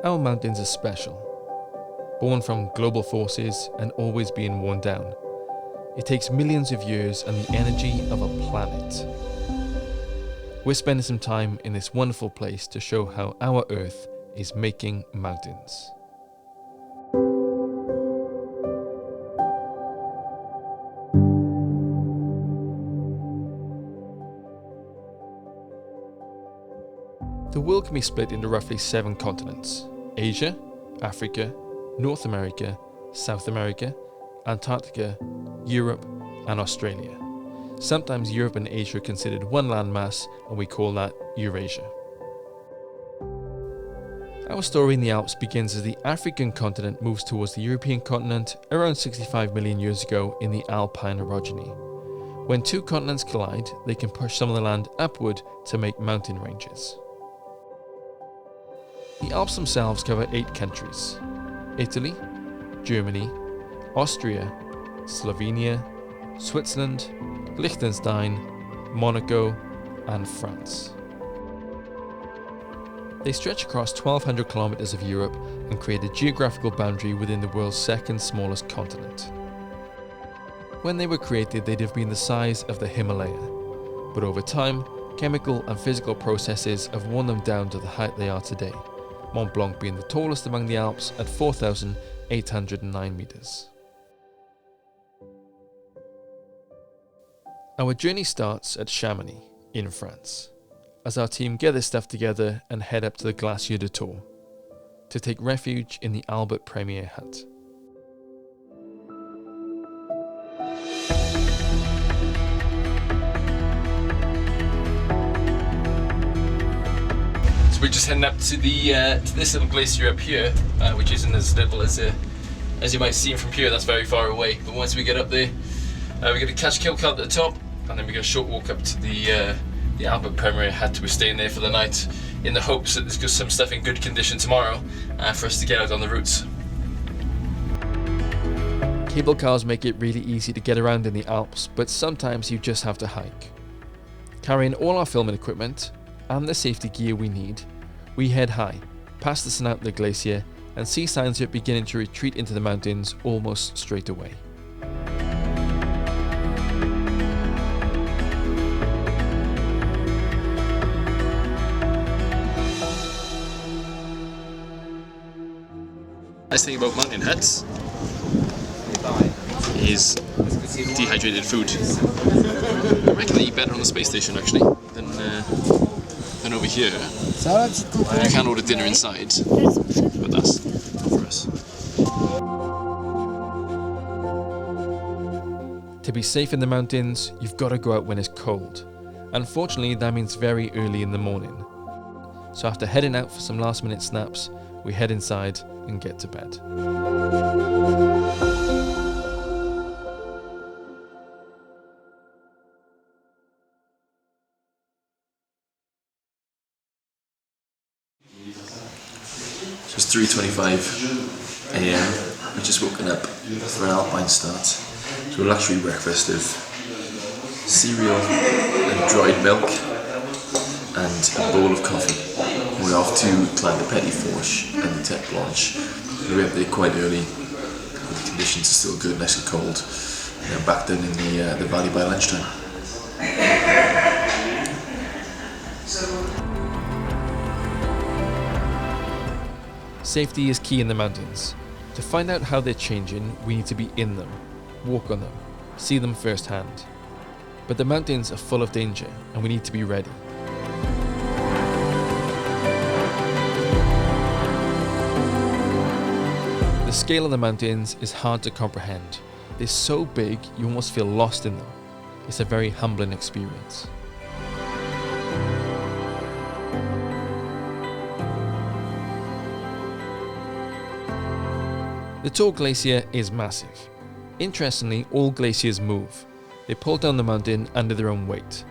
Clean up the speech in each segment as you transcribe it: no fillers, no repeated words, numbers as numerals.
Our mountains are special. Born from global forces and always being worn down. It takes millions of years and the energy of a planet. We're spending some time in this wonderful place to show how our Earth is making mountains. The world can be split into roughly 7 continents: Asia, Africa, North America, South America, Antarctica, Europe, and Australia. Sometimes Europe and Asia are considered one landmass, and we call that Eurasia. Our story in the Alps begins as the African continent moves towards the European continent around 65 million years ago in the Alpine orogeny. When 2 continents collide, they can push some of the land upward to make mountain ranges. The Alps themselves cover 8 countries: Italy, Germany, Austria, Slovenia, Switzerland, Liechtenstein, Monaco, and France. They stretch across 1,200 kilometers of Europe and create a geographical boundary within the world's second smallest continent. When they were created, they'd have been the size of the Himalaya, but over time, chemical and physical processes have worn them down to the height they are today, Mont Blanc being the tallest among the Alps at 4,809 meters. Our journey starts at Chamonix, in France, as our team get their stuff together and head up to the Glacier de Tours to take refuge in the Albert Premier hut. So we're just heading up to this little glacier up here, which isn't as little as you might see from here. That's very far away. But once we get up there, we're going to catch Kilcart at the top, and then we get a short walk up to the Albert Premier hut. We're staying there for the night in the hopes that there's some stuff in good condition tomorrow for us to get out on the routes. Cable cars make it really easy to get around in the Alps, but sometimes you just have to hike. Carrying all our filming equipment and the safety gear we need, we head high, past the snout of the glacier, and see signs of it beginning to retreat into the mountains almost straight away. Nice thing about mountain huts is dehydrated food. I reckon they eat better on the space station actually than over here. You can order dinner inside, but that's not for us. To be safe in the mountains, you've got to go out when it's cold. Unfortunately, that means very early in the morning. So after heading out for some last minute snaps, we head inside and get to bed. So it's 3:25 AM. We've just woken up for an alpine start. So a luxury breakfast of cereal and dried milk and a bowl of coffee. We're off to climb the Petit Fourche and the Tête Blanche. We're up there quite early. The conditions are still good, nice and cold. And then back down in the valley by lunchtime. Safety is key in the mountains. To find out how they're changing, we need to be in them, walk on them, see them firsthand. But the mountains are full of danger, and we need to be ready. The scale of the mountains is hard to comprehend. They're so big, you almost feel lost in them. It's a very humbling experience. The Tour Glacier is massive. Interestingly, all glaciers move. They pull down the mountain under their own weight.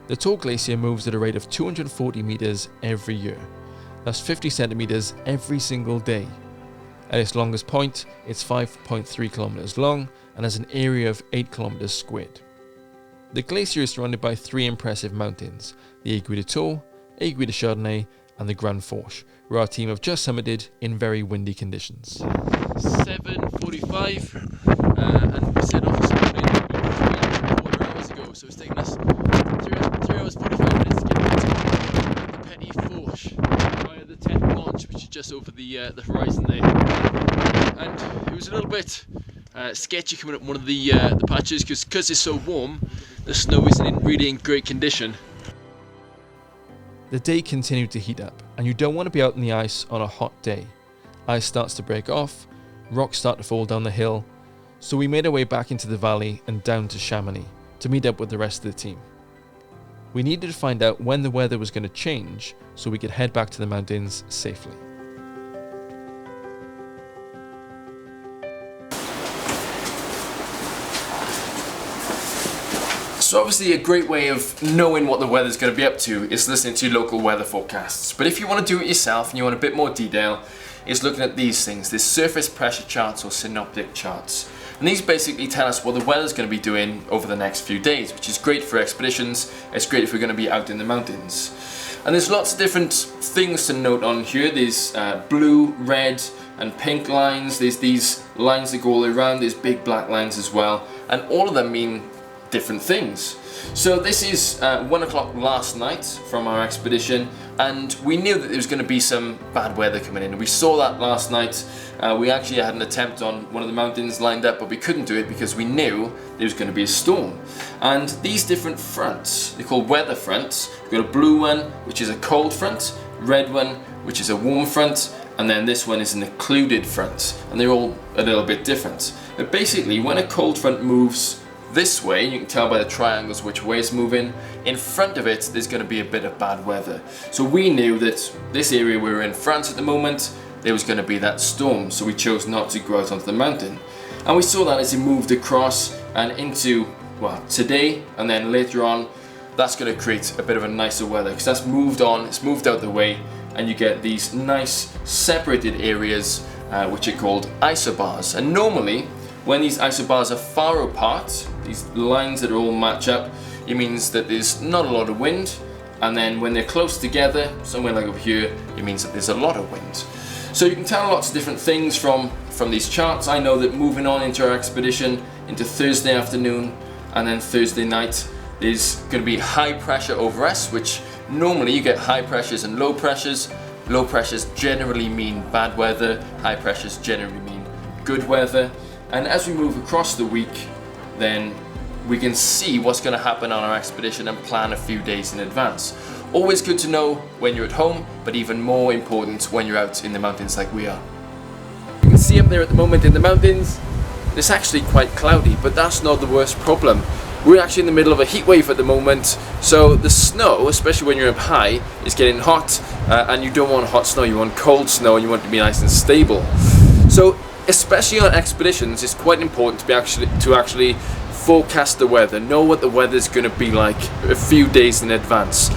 The Tour Glacier moves at a rate of 240 meters every year. That's 50 centimeters every single day. At its longest point, it's 5.3 kilometers long and has an area of 8 kilometers squared. The glacier is surrounded by 3 impressive mountains: the Aiguille de Tours, Aiguille de Chardonnay, and the Grand Fourche, where our team have just summited in very windy conditions. 7:45, and we set off this morning 3.25 hours ago, so it's taken us 3 hours 45 minutes to get to the Petit Fourche via the Tête Blanche, which is just over the horizon there. And it was a little bit sketchy coming up one of the patches because it's so warm. The snow isn't really in great condition. The day continued to heat up, and you don't want to be out in the ice on a hot day. Ice starts to break off, rocks start to fall down the hill, so we made our way back into the valley and down to Chamonix to meet up with the rest of the team. We needed to find out when the weather was going to change so we could head back to the mountains safely. So obviously a great way of knowing what the weather's going to be up to is listening to local weather forecasts. But if you want to do it yourself and you want a bit more detail, it's looking at these things, these surface pressure charts or synoptic charts. And these basically tell us what the weather's going to be doing over the next few days, which is great for expeditions. It's great if we're going to be out in the mountains. And there's lots of different things to note on here. There's blue, red and pink lines. There's these lines that go all the way around. There's big black lines as well. And all of them mean different things. So this is 1 o'clock last night from our expedition, and we knew that there was going to be some bad weather coming in. We saw that last night. We actually had an attempt on one of the mountains lined up, but we couldn't do it because we knew there was going to be a storm. And these different fronts, they're called weather fronts. We've got a blue one, which is a cold front, red one, which is a warm front, and then this one is an occluded front, and they're all a little bit different. But basically, when a cold front moves this way, you can tell by the triangles which way it's moving. In front of it, there's going to be a bit of bad weather. So we knew that this area we were in, France at the moment, there was going to be that storm. So we chose not to go out onto the mountain. And we saw that as it moved across and into, well, today, and then later on, that's going to create a bit of a nicer weather because that's moved on, it's moved out the way, and you get these nice separated areas which are called isobars. And normally, when these isobars are far apart, these lines that all match up, it means that there's not a lot of wind, and then when they're close together, somewhere like up here, it means that there's a lot of wind. So you can tell lots of different things from these charts. I know that moving on into our expedition, into Thursday afternoon and then Thursday night, there's going to be high pressure over us, which normally you get high pressures and low pressures. Low pressures generally mean bad weather, high pressures generally mean good weather. And as we move across the week, then we can see what's going to happen on our expedition and plan a few days in advance. Always good to know when you're at home, but even more important when you're out in the mountains like we are. You can see up there at the moment in the mountains, it's actually quite cloudy, but that's not the worst problem. We're actually in the middle of a heat wave at the moment, so the snow, especially when you're up high, is getting hot, and you don't want hot snow, you want cold snow and you want it to be nice and stable. So especially on expeditions, it's quite important to actually forecast the weather, know what the weather's going to be like a few days in advance.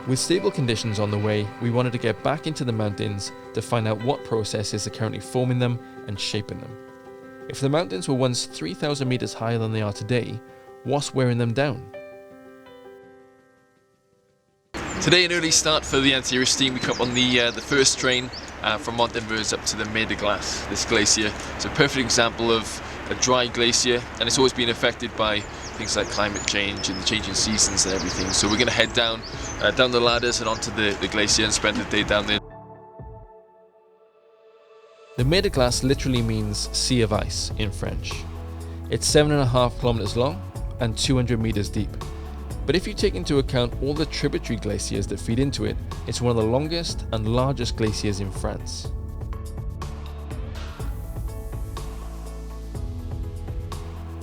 With stable conditions on the way, we wanted to get back into the mountains to find out what processes are currently forming them and shaping them. If the mountains were once 3,000 meters higher than they are today, what's wearing them down? Today an early start for the Anturus team. We come up on the first train from Montenvers up to the Mer de Glace, this glacier. It's a perfect example of a dry glacier, and it's always been affected by things like climate change and the changing seasons and everything. So we're going to head down the ladders and onto the glacier and spend the day down there. The Mer de Glace literally means sea of ice in French. It's 7.5 kilometers long and 200 meters deep. But if you take into account all the tributary glaciers that feed into it, it's one of the longest and largest glaciers in France.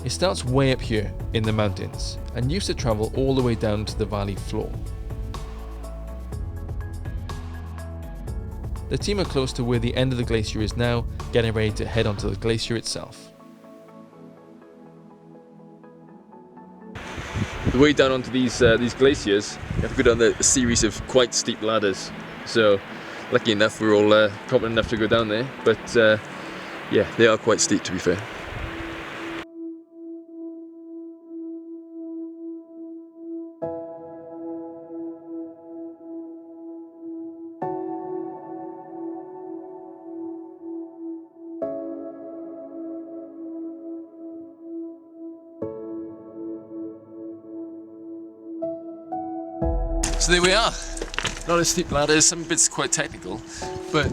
It starts way up here in the mountains and used to travel all the way down to the valley floor. The team are close to where the end of the glacier is now, getting ready to head onto the glacier itself. The way down onto these glaciers, you have to go down a series of quite steep ladders. So, lucky enough, we're all confident enough to go down there. But yeah, they are quite steep, to be fair. So there we are. Not a steep ladder, some bits quite technical, but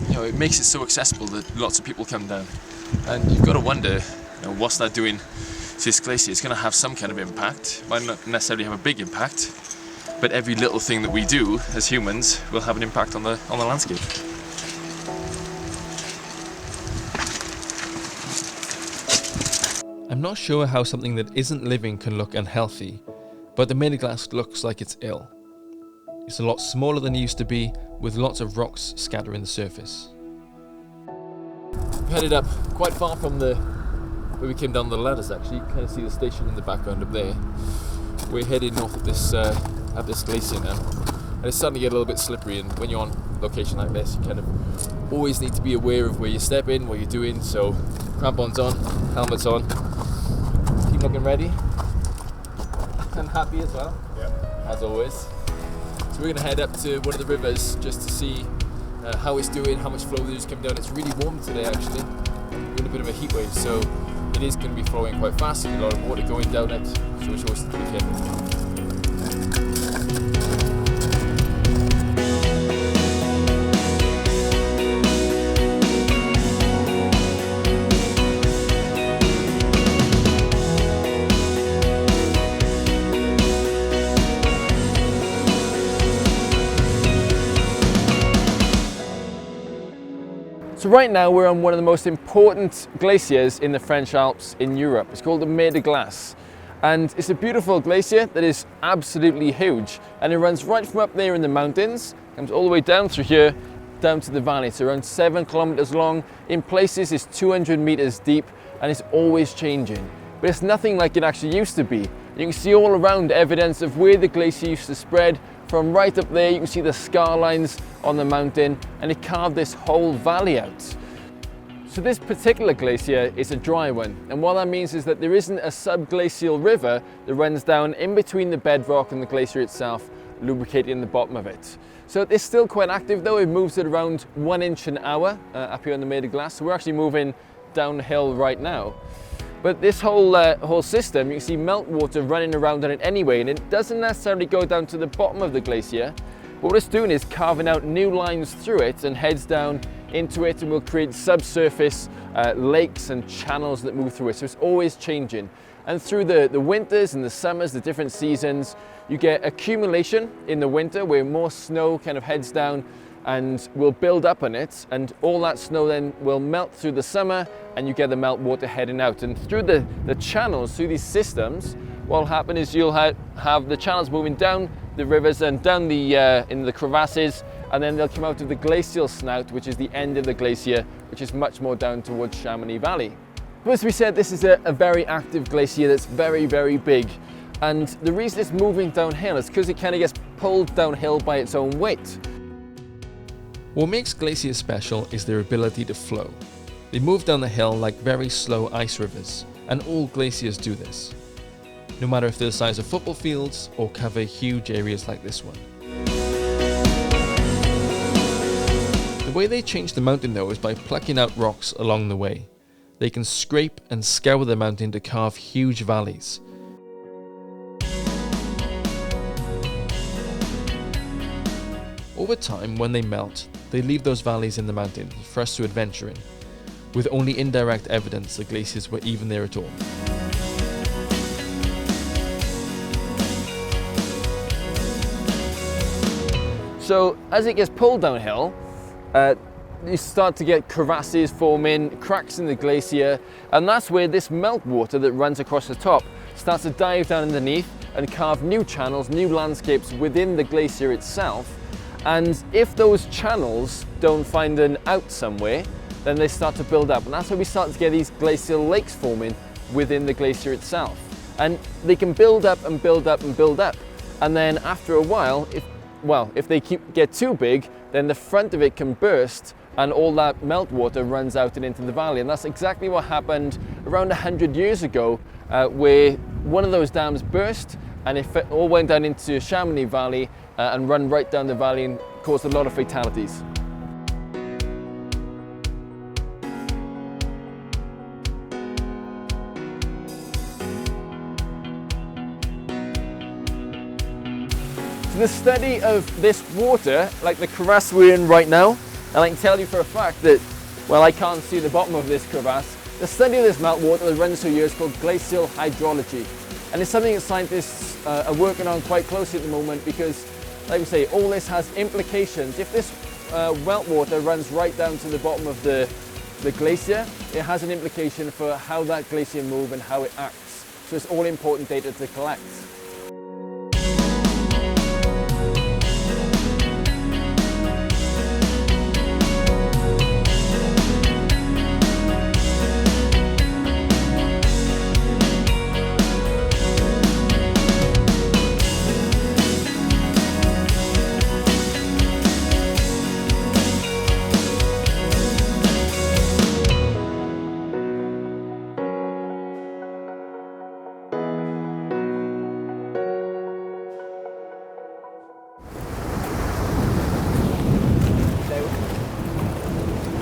you know, it makes it so accessible that lots of people come down. And you've got to wonder, you know, what's that doing to this glacier? It's going to have some kind of impact. Might not necessarily have a big impact, but every little thing that we do as humans will have an impact on the landscape. I'm not sure how something that isn't living can look unhealthy, but the Mer Glace looks like it's ill. It's a lot smaller than it used to be, with lots of rocks scattering the surface. We've headed up quite far from where we came down the ladders actually. You can kind of see the station in the background up there. We're heading north of this glacier now. And it's starting to get a little bit slippery, and when you're on location like this, you kind of always need to be aware of where you're stepping, what you're doing. So crampons on, helmets on. Keep looking ready. And happy as well. Yeah. As always. So we're going to head up to one of the rivers just to see how it's doing, how much flow there is coming down. It's really warm today actually. We're in a bit of a heat wave, so it is going to be flowing quite fast. There's a lot of water going down it, so we should always be careful. So right now we're on one of the most important glaciers in the French Alps in Europe. It's called the Mer Glace, and it's a beautiful glacier that is absolutely huge, and it runs right from up there in the mountains, comes all the way down through here, down to the valley. It's around 7 kilometers long. In places it's 200 meters deep, and it's always changing. But it's nothing like it actually used to be. You can see all around evidence of where the glacier used to spread. From right up there, you can see the scar lines on the mountain, and it carved this whole valley out. So this particular glacier is a dry one, and what that means is that there isn't a subglacial river that runs down in between the bedrock and the glacier itself, lubricating the bottom of it. So it's still quite active though. It moves at around 1 inch an hour up here on the Mer Glace. So we're actually moving downhill right now. But this whole system, you can see meltwater running around on it anyway, and it doesn't necessarily go down to the bottom of the glacier. But what it's doing is carving out new lines through it and heads down into it, and will create subsurface lakes and channels that move through it. So it's always changing. And through the winters and the summers, the different seasons, you get accumulation in the winter where more snow kind of heads down and will build up on it, and all that snow then will melt through the summer, and you get the meltwater heading out. And through the channels, through these systems, what will happen is you'll have the channels moving down the rivers and down in the crevasses, and then they'll come out of the glacial snout, which is the end of the glacier, which is much more down towards Chamonix Valley. But as we said, this is a very active glacier that's very, very big. And the reason it's moving downhill is because it kind of gets pulled downhill by its own weight. What makes glaciers special is their ability to flow. They move down the hill like very slow ice rivers, and all glaciers do this, no matter if they're the size of football fields or cover huge areas like this one. The way they change the mountain though is by plucking out rocks along the way. They can scrape and scour the mountain to carve huge valleys. Over time, when they melt, they leave those valleys in the mountain for us to adventure in, with only indirect evidence the glaciers were even there at all. So as it gets pulled downhill, you start to get crevasses forming, cracks in the glacier, and that's where this meltwater that runs across the top starts to dive down underneath and carve new channels, new landscapes within the glacier itself. And if those channels don't find an out somewhere, then they start to build up. And that's where we start to get these glacial lakes forming within the glacier itself. And they can build up and build up and build up. And then after a while, if they get too big, then the front of it can burst and all that meltwater runs out and into the valley. And that's exactly what happened around 100 years ago, where one of those dams burst and it all went down into Chamonix Valley and run right down the valley and caused a lot of fatalities. So the study of this water, like the crevasse we're in right now, and I can tell you for a fact that, well, I can't see the bottom of this crevasse. The study of this meltwater that runs through here is called glacial hydrology. And it's something that scientists are working on quite closely at the moment because, like we say, all this has implications. If this meltwater runs right down to the bottom of the glacier, it has an implication for how that glacier moves and how it acts. So it's all important data to collect.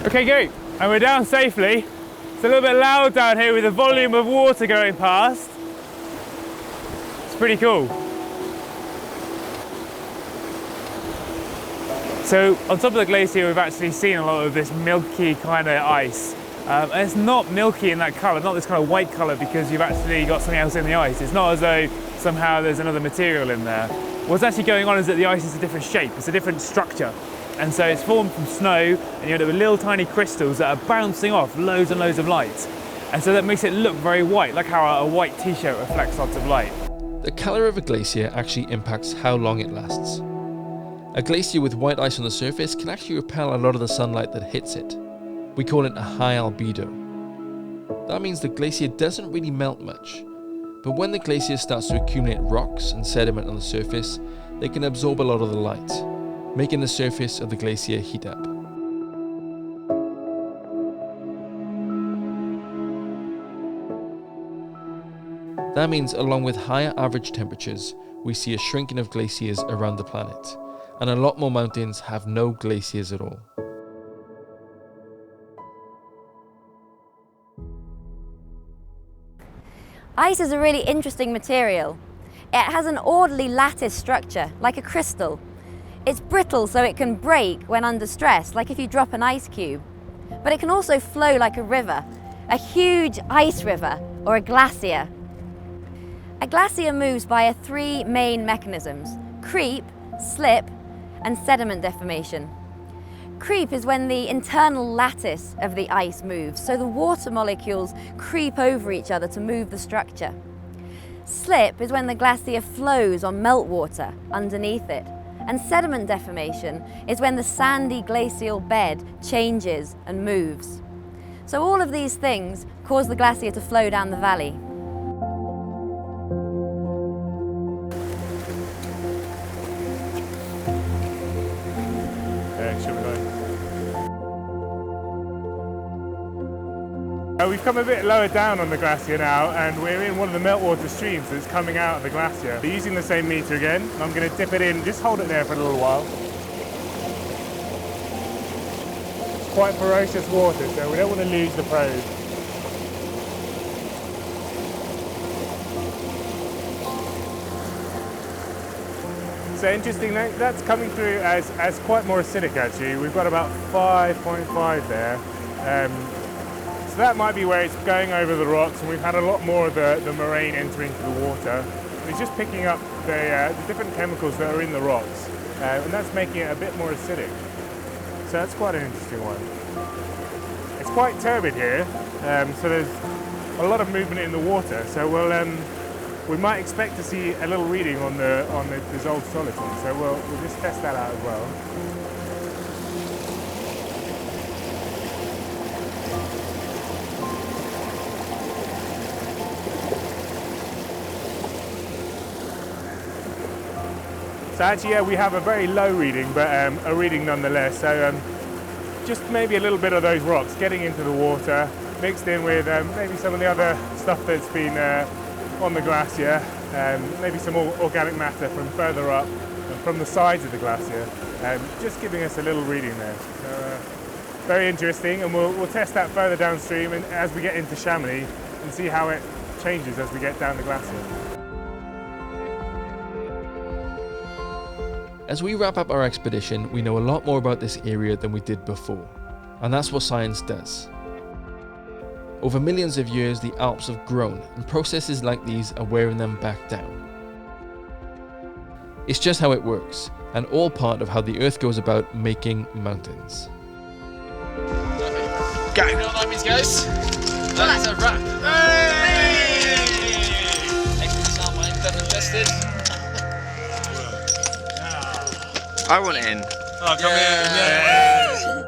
Okay, go. And we're down safely. It's a little bit loud down here with the volume of water going past. It's pretty cool. So on top of the glacier, we've actually seen a lot of this milky kind of ice. And it's not milky in that colour, not this kind of white colour, because you've actually got something else in the ice. It's not as though somehow there's another material in there. What's actually going on is that the ice is a different shape, it's a different structure. And so it's formed from snow, and you end up with little tiny crystals that are bouncing off loads and loads of light. And so that makes it look very white, like how a white t-shirt reflects lots of light. The colour of a glacier actually impacts how long it lasts. A glacier with white ice on the surface can actually repel a lot of the sunlight that hits it. We call it a high albedo. That means the glacier doesn't really melt much, but when the glacier starts to accumulate rocks and sediment on the surface, they can absorb a lot of the light, making the surface of the glacier heat up. That means along with higher average temperatures, we see a shrinking of glaciers around the planet, and a lot more mountains have no glaciers at all. Ice is a really interesting material. It has an orderly lattice structure, like a crystal. It's brittle so it can break when under stress, like if you drop an ice cube. But it can also flow like a river, a huge ice river or a glacier. A glacier moves via three main mechanisms: creep, slip, and sediment deformation. Creep is when the internal lattice of the ice moves, so the water molecules creep over each other to move the structure. Slip is when the glacier flows on meltwater underneath it. And sediment deformation is when the sandy glacial bed changes and moves. So all of these things cause the glacier to flow down the valley. We've come a bit lower down on the glacier now, and we're in one of the meltwater streams that's coming out of the glacier. We're using the same meter again. I'm going to dip it in, just hold it there for a little while. It's quite ferocious water, so we don't want to lose the probe. So interesting, that's coming through as quite more acidic actually. We've got about 5.5 there. So that might be where it's going over the rocks, and we've had a lot more of the moraine entering into the water. And it's just picking up the different chemicals that are in the rocks, and that's making it a bit more acidic. So that's quite an interesting one. It's quite turbid here, so there's a lot of movement in the water. So we might expect to see a little reading on the dissolved soliton. So we'll just test that out as well. So actually, yeah, we have a very low reading, but a reading nonetheless. So just maybe a little bit of those rocks getting into the water, mixed in with maybe some of the other stuff that's been on the glacier, maybe some organic matter from further up and from the sides of the glacier, just giving us a little reading there. So very interesting, and we'll test that further downstream and as we get into Chamonix and see how it changes as we get down the glacier. As we wrap up our expedition, we know a lot more about this area than we did before, and that's what science does. Over millions of years, the Alps have grown, and processes like these are wearing them back down. It's just how it works, and all part of how the Earth goes about making mountains. Go! You know what that means, guys? That is a wrap! Hey! Experts aren't mine, definitely tested. I want it in. Oh, come in! Yeah.